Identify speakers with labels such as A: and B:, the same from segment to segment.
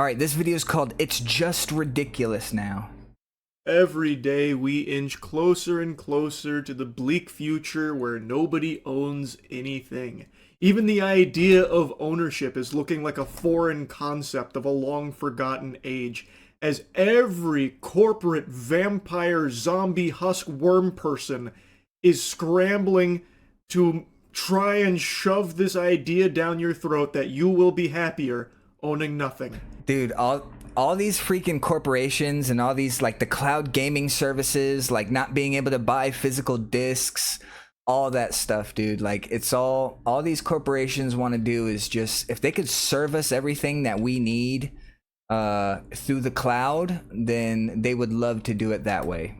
A: Alright, this video is called It's Just Ridiculous Now.
B: Every day we inch closer and closer to the bleak future where nobody owns anything. Even the idea of ownership is looking like a foreign concept of a long-forgotten age, as every corporate vampire zombie husk worm person is scrambling to try and shove this idea down your throat that you will be happier owning nothing.
A: Dude, all these freaking corporations and all these, like, the cloud gaming services, like not being able to buy physical discs, all that stuff, dude. Like, it's all these corporations want to do is just, if they could serve us everything that we need through the cloud, then they would love to do it that way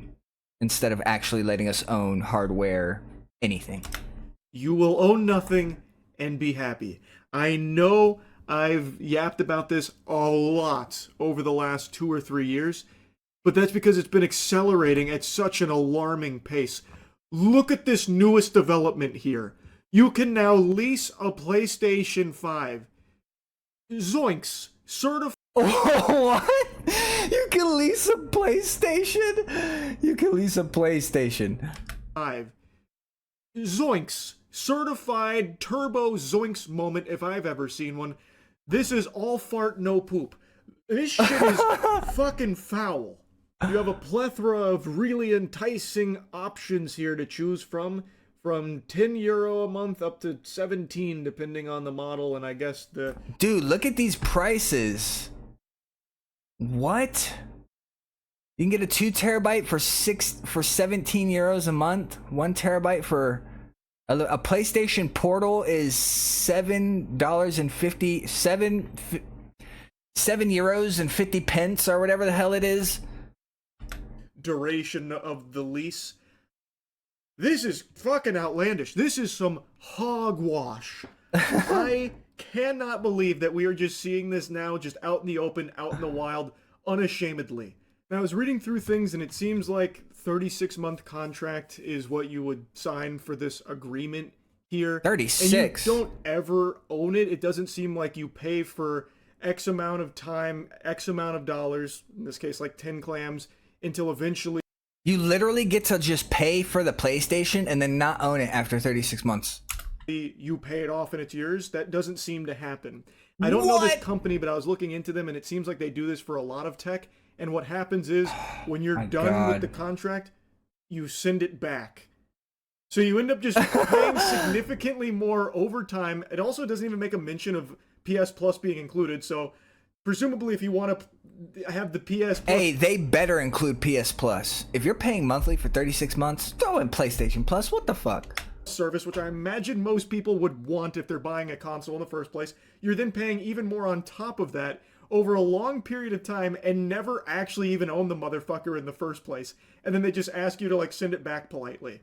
A: instead of actually letting us own hardware, anything.
B: You will own nothing and be happy. I know I've yapped about this a lot over the last 2 or 3 years, but that's because it's been accelerating at such an alarming pace. Look at this newest development here. You can now lease a PlayStation 5. Zoinks! Certified.
A: What? You can lease a PlayStation? You can lease a PlayStation.
B: 5. Zoinks! Certified turbo zoinks moment if I've ever seen one. This is all fart, no poop. This shit is fucking foul. You have a plethora of really enticing options here to choose from €10 a month up to 17 depending on the model, and I guess the...
A: Dude, look at these prices. What? You can get a 2 terabyte for 17 euros a month. 1 terabyte for a PlayStation Portal is €7.50 or whatever the hell it is.
B: Duration of the lease. This is fucking outlandish. This is some hogwash. I cannot believe that we are just seeing this now, just out in the open, out in the wild, unashamedly. Now, I was reading through things, and it seems like 36-month contract is what you would sign for this agreement here.
A: 36.
B: And you don't ever own it. It doesn't seem like you pay for X amount of time, X amount of dollars, in this case like 10 clams, until eventually
A: You literally get to just pay for the PlayStation and then not own it after 36 months.
B: you pay it off and it's yours. That doesn't seem to happen. I don't know this company, but I was looking into them, and it seems like they do this for a lot of tech. And what happens is, when you're done with the contract, you send it back. So you end up just paying significantly more over time. It also doesn't even make a mention of PS Plus being included. So presumably, if you want to have the PS Plus...
A: Hey, they better include PS Plus. If you're paying monthly for 36 months, throw in PlayStation Plus. What the fuck?
B: Service, which I imagine most people would want if they're buying a console in the first place. You're then paying even more on top of that over a long period of time and never actually even own the motherfucker in the first place. And then they just ask you to, like, send it back politely.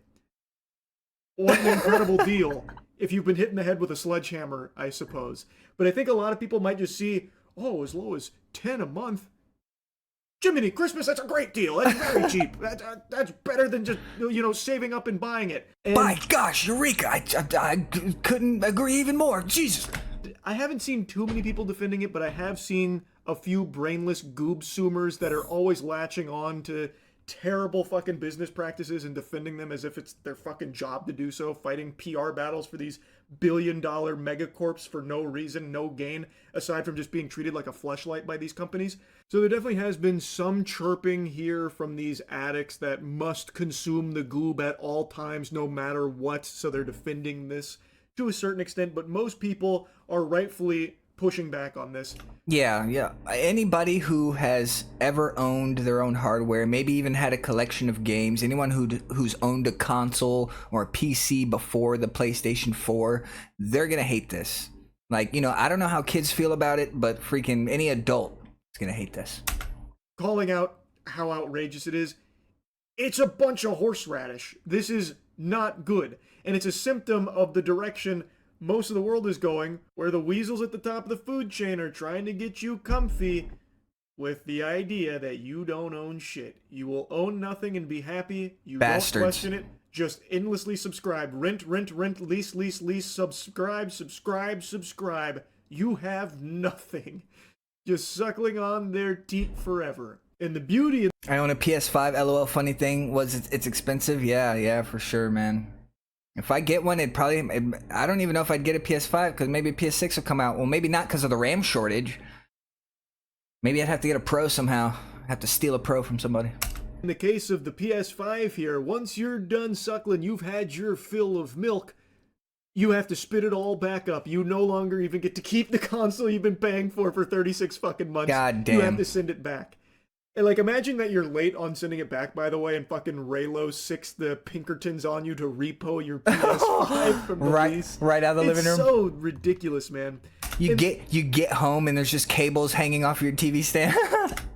B: What an incredible deal if you've been hit in the head with a sledgehammer, I suppose. But I think a lot of people might just see, oh, as low as 10 a month. Jiminy Christmas, that's a great deal. That's very cheap. That's better than just, saving up and buying it. And
A: by gosh, Eureka! I couldn't agree even more. Jesus.
B: I haven't seen too many people defending it, but I have seen a few brainless goob-soomers that are always latching on to terrible fucking business practices and defending them as if it's their fucking job to do so, fighting PR battles for these billion-dollar megacorps for no reason, no gain, aside from just being treated like a fleshlight by these companies. So there definitely has been some chirping here from these addicts that must consume the goob at all times, no matter what, so they're defending this to a certain extent, but most people are rightfully pushing back on this.
A: Yeah. Anybody who has ever owned their own hardware, maybe even had a collection of games, anyone who's owned a console or a PC before the PlayStation 4, they're gonna hate this. Like, I don't know how kids feel about it, but freaking any adult is gonna hate this.
B: Calling out how outrageous it is, it's a bunch of horseradish. This is not good. And it's a symptom of the direction most of the world is going, where the weasels at the top of the food chain are trying to get you comfy with the idea that you don't own shit. You will own nothing and be happy. You
A: Bastards.
B: Don't question it. Just endlessly subscribe. Rent, lease, subscribe. You have nothing. just suckling on their teat forever. And the beauty
A: I own a PS5. LOL. Funny thing was it's expensive. Yeah, for sure, man. If I get one, I don't even know if I'd get a PS5 because maybe a PS6 will come out. Well, maybe not because of the RAM shortage. Maybe I'd have to get a Pro somehow. Have to steal a Pro from somebody.
B: in the case of the PS5 here, once you're done suckling, you've had your fill of milk, you have to spit it all back up. You no longer even get to keep the console you've been paying for 36 fucking months.
A: God damn.
B: You have to send it back. And like, imagine that you're late on sending it back, by the way, and fucking Raylo sicks the Pinkertons on you to repo your PS5 from the lease.
A: Right out of the living room.
B: It's so ridiculous, man.
A: You get home and there's just cables hanging off your TV stand.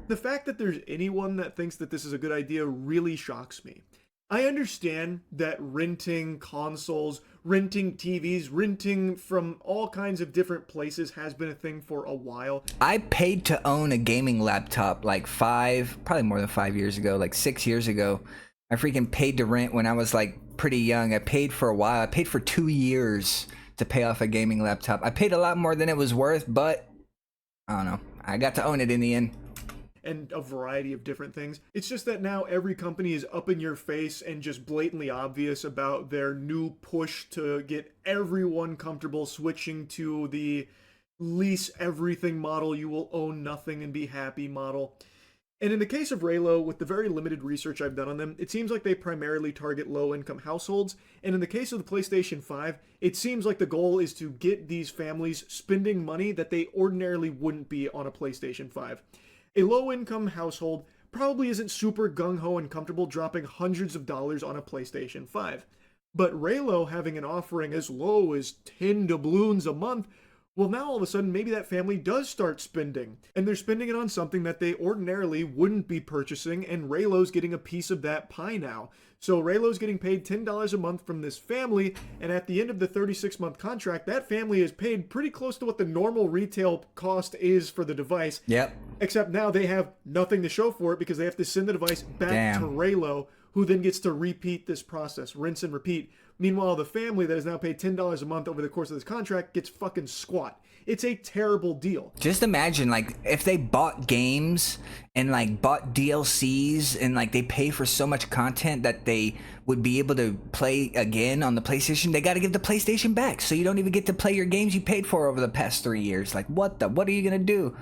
B: The fact that there's anyone that thinks that this is a good idea really shocks me. I understand that renting consoles, renting TVs, renting from all kinds of different places has been a thing for a while.
A: I paid to own a gaming laptop like probably more than 5 years ago, like 6 years ago. I freaking paid to rent when I was like pretty young. I paid for a while. I paid for 2 years to pay off a gaming laptop. I paid a lot more than it was worth, but I don't know. I got to own it in the end.
B: And a variety of different things. It's just that now every company is up in your face and just blatantly obvious about their new push to get everyone comfortable switching to the lease everything model, you will own nothing and be happy model. And in the case of Raylo, with the very limited research I've done on them, it seems like they primarily target low-income households. And in the case of the PlayStation 5, it seems like the goal is to get these families spending money that they ordinarily wouldn't be on a PlayStation 5. A low-income household probably isn't super gung-ho and comfortable dropping hundreds of dollars on a PlayStation 5. But Raylo having an offering as low as 10 doubloons a month, well, now all of a sudden maybe that family does start spending. And they're spending it on something that they ordinarily wouldn't be purchasing, and Raylo's getting a piece of that pie now. So Raylo's getting paid $10 a month from this family, and at the end of the 36-month contract, that family is paid pretty close to what the normal retail cost is for the device.
A: Yep.
B: Except now they have nothing to show for it because they have to send the device back to Raylo, who then gets to repeat this process, rinse and repeat. Meanwhile, the family that is now paid $10 a month over the course of this contract gets fucking squat. It's a terrible deal.
A: Just imagine, like, if they bought games and, like, bought DLCs and, like, they pay for so much content that they would be able to play again on the PlayStation, they got to give the PlayStation back. So you don't even get to play your games you paid for over the past 3 years. Like, what are you going to do?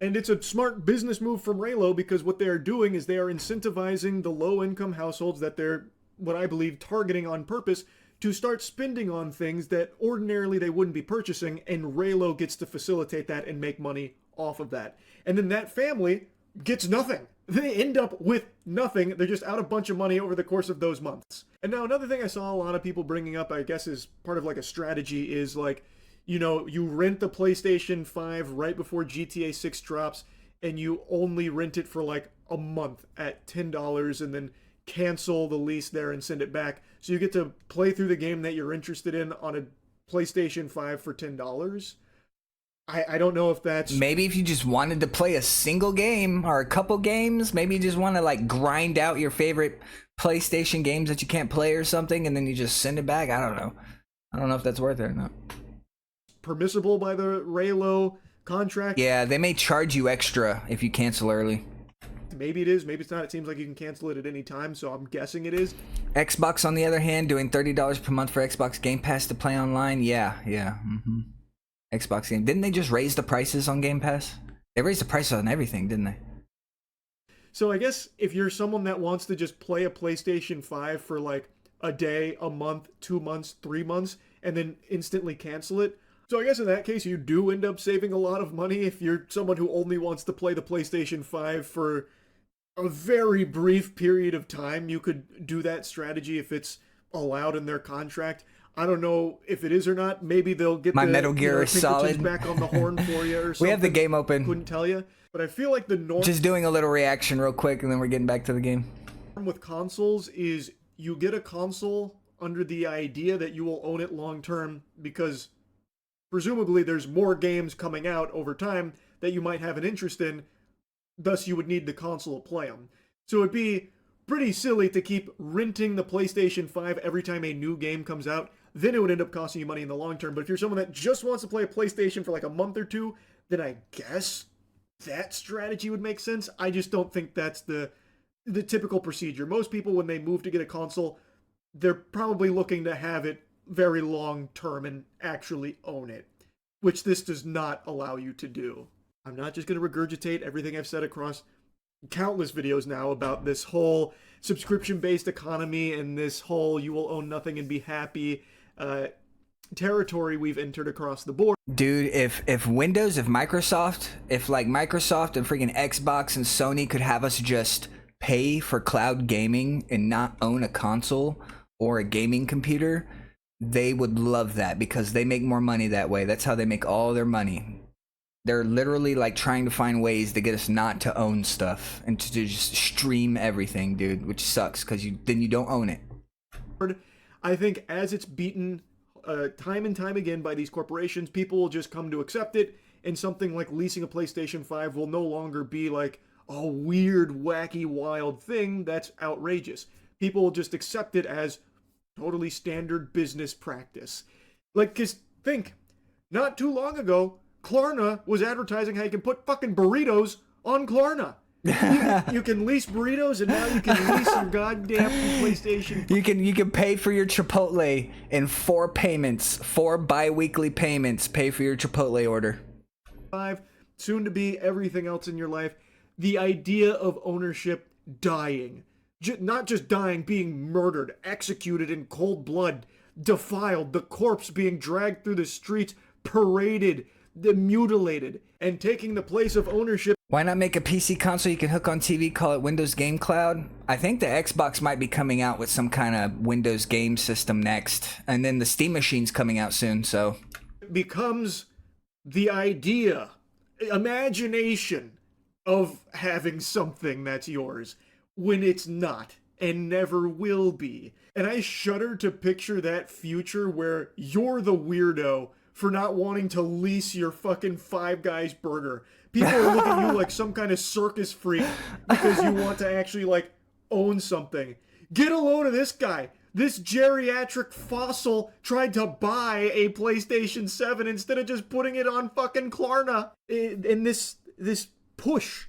B: And it's a smart business move from Raylo because what they are doing is they are incentivizing the low-income households that they're, what I believe, targeting on purpose to start spending on things that ordinarily they wouldn't be purchasing, and Raylo gets to facilitate that and make money off of that. And then that family gets nothing. They end up with nothing. They're just out a bunch of money over the course of those months. And now another thing I saw a lot of people bringing up, I guess is part of like a strategy, is like, you know, you rent the PlayStation 5 right before GTA 6 drops, and you only rent it for like a month at $10 and then cancel the lease there and send it back. So you get to play through the game that you're interested in on a PlayStation 5 for $10. I don't know if that's...
A: Maybe if you just wanted to play a single game or a couple games, maybe you just want to like grind out your favorite PlayStation games that you can't play or something, and then you just send it back. I don't know. I don't know if that's worth it or not.
B: Permissible by the Raylo contract.
A: Yeah, they may charge you extra if you cancel early.
B: Maybe it is, maybe it's not. It seems like you can cancel it at any time, so I'm guessing it is.
A: Xbox, on the other hand, doing $30 per month for Xbox Game Pass to play online. Yeah. Xbox Game. Didn't they just raise the prices on Game Pass? They raised the prices on everything, didn't they?
B: So I guess if you're someone that wants to just play a PlayStation 5 for like a day, a month, 2 months, 3 months, and then instantly cancel it, so I guess in that case you do end up saving a lot of money if you're someone who only wants to play the PlayStation 5 for a very brief period of time. You could do that strategy if it's allowed in their contract. I don't know if it is or not. Maybe they'll get
A: my Metal Gear Solid
B: back on the horn for you or something.
A: We have the game open.
B: Couldn't tell you. But I feel like the norm...
A: Just doing a little reaction real quick and then we're getting back to the game.
B: With consoles is you get a console under the idea that you will own it long term because presumably there's more games coming out over time that you might have an interest in. Thus, you would need the console to play them. So it'd be pretty silly to keep renting the PlayStation 5 every time a new game comes out. Then it would end up costing you money in the long term. But if you're someone that just wants to play a PlayStation for like a month or two, then I guess that strategy would make sense. I just don't think that's the typical procedure. Most people, when they move to get a console, they're probably looking to have it very long term and actually own it, which this does not allow you to do. I'm not just going to regurgitate everything I've said across countless videos now about this whole subscription-based economy and this whole you will own nothing and be happy territory we've entered across the board.
A: Dude, if Microsoft, if like Microsoft and freaking Xbox and Sony could have us just pay for cloud gaming and not own a console or a gaming computer, they would love that because they make more money that way. That's how they make all their money. They're literally like trying to find ways to get us not to own stuff and to just stream everything, dude, which sucks because then you don't own it.
B: I think as it's beaten time and time again by these corporations, people will just come to accept it, and something like leasing a PlayStation 5 will no longer be like a weird, wacky, wild thing that's outrageous. People will just accept it as totally standard business practice. Like, cause think, not too long ago, Klarna was advertising how you can put fucking burritos on Klarna. You can lease burritos, and now you can lease your goddamn PlayStation.
A: You can pay for your Chipotle in 4 payments, 4 bi-weekly payments. Pay for your Chipotle order.
B: 5, soon to be everything else in your life. The idea of ownership dying, not just dying, being murdered, executed in cold blood, defiled, the corpse being dragged through the streets, paraded, mutilated, and taking the place of ownership.
A: Why not make a PC console you can hook on TV, call it Windows Game Cloud? I think the Xbox might be coming out with some kind of Windows game system next, and then the Steam Machine's coming out soon, so.
B: It becomes the idea, imagination of having something that's yours when it's not and never will be. And I shudder to picture that future where you're the weirdo for not wanting to lease your fucking Five Guys burger. People are looking at you like some kind of circus freak because you want to actually, like, own something. Get a load of this guy. This geriatric fossil tried to buy a PlayStation 7 instead of just putting it on fucking Klarna. And this push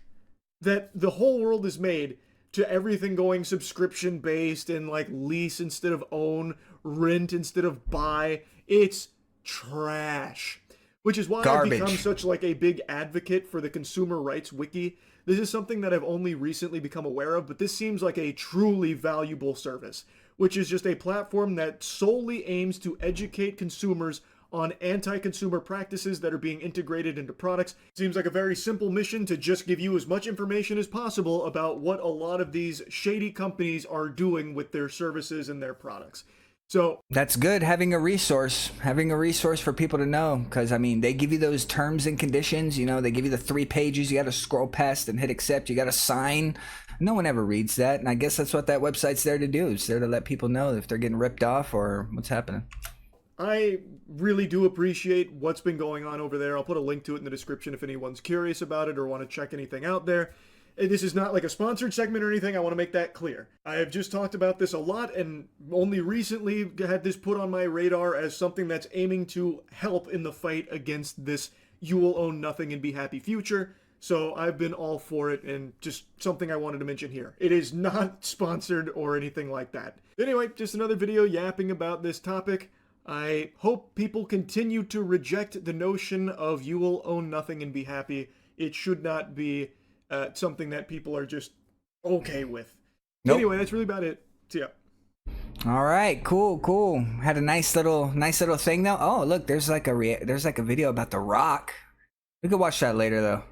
B: that the whole world has made to everything going subscription-based and, like, lease instead of own, rent instead of buy, it's trash. Which is why I've become such like a big advocate for the consumer rights wiki. This is something that I've only recently become aware of, but this seems like a truly valuable service, which is just a platform that solely aims to educate consumers on anti-consumer practices that are being integrated into products. Seems like a very simple mission to just give you as much information as possible about what a lot of these shady companies are doing with their services and their products. So
A: that's good, having a resource for people to know, because I mean, they give you those terms and conditions, you know, they give you the 3 pages you got to scroll past and hit accept, you got to sign. No one ever reads that, and I guess that's what that website's there to do. It's there to let people know if they're getting ripped off or what's happening.
B: I really do appreciate what's been going on over there. I'll put a link to it in the description if anyone's curious about it or want to check anything out there. This is not like a sponsored segment or anything. I want to make that clear. I have just talked about this a lot and only recently had this put on my radar as something that's aiming to help in the fight against this you will own nothing and be happy future. So I've been all for it, and just something I wanted to mention here. It is not sponsored or anything like that. Anyway, just another video yapping about this topic. I hope people continue to reject the notion of you will own nothing and be happy. It should not be something that people are just okay with. Nope. Anyway, that's really about it. See ya.
A: All right, cool. Had a nice little thing though. Oh, look, there's like a video about The Rock. We could watch that later though.